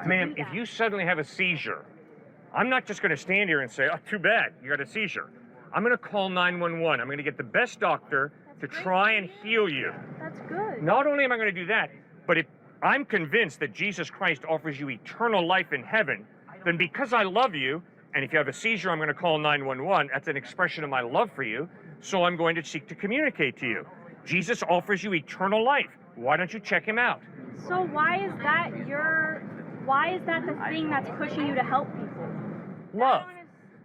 Ma'am, if you suddenly have a seizure, I'm not just going to stand here and say, oh, too bad, you got a seizure. I'm going to call 911. I'm going to get the best doctor to try and heal you. That's good. Not only am I going to do that, but if I'm convinced that Jesus Christ offers you eternal life in heaven, then because I love you, and if you have a seizure, I'm going to call 911. That's an expression of my love for you. So I'm going to seek to communicate to you. Jesus offers you eternal life. Why don't you check him out? So why is that the thing that's pushing you to help people? Love.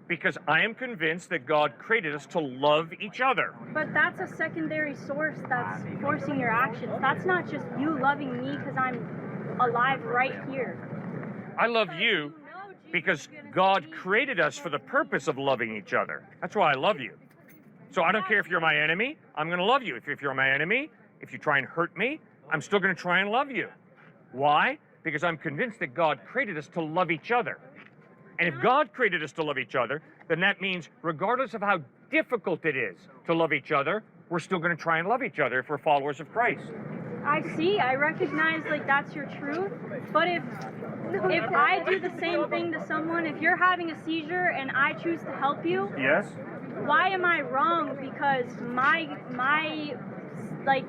Because I am convinced that God created us to love each other. But that's a secondary source that's forcing your actions. That's not just you loving me because I'm alive right here. I love you because God created us for the purpose of loving each other. That's why I love you. So I don't care if you're my enemy, I'm going to love you. If you're my enemy, if you try and hurt me, I'm still going to try and love you. Why? Because I'm convinced that God created us to love each other. And if God created us to love each other, then that means regardless of how difficult it is to love each other, we're still going to try and love each other if we're followers of Christ. I see. I recognize that's your truth. But if I do the same thing to someone, if you're having a seizure and I choose to help you, yes, why am I wrong? Because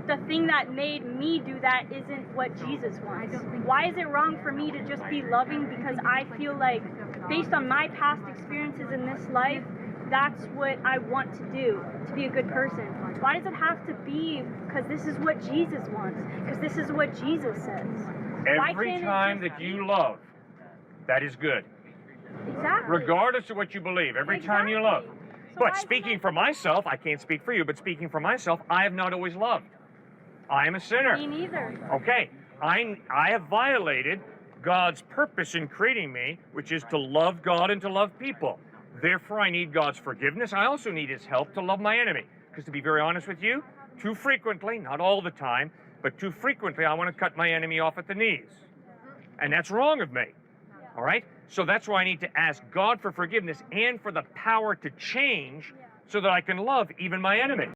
the thing that made me do that isn't what Jesus wants. Why is it wrong for me to just be loving because I feel like, based on my past experiences in this life, that's what I want to do, to be a good person? Why does it have to be because this is what Jesus wants? Because this is what Jesus says. Every time that you love, that is good. Exactly. Regardless of what you believe, every time you love. But speaking for myself, I can't speak for you, but speaking for myself, I have not always loved. I am a sinner. Me neither. Okay, I have violated God's purpose in creating me, which is to love God and to love people. Therefore, I need God's forgiveness. I also need his help to love my enemy. Because to be very honest with you, too frequently, not all the time, but too frequently, I want to cut my enemy off at the knees. And that's wrong of me. All right? So that's why I need to ask God for forgiveness and for the power to change so that I can love even my enemy.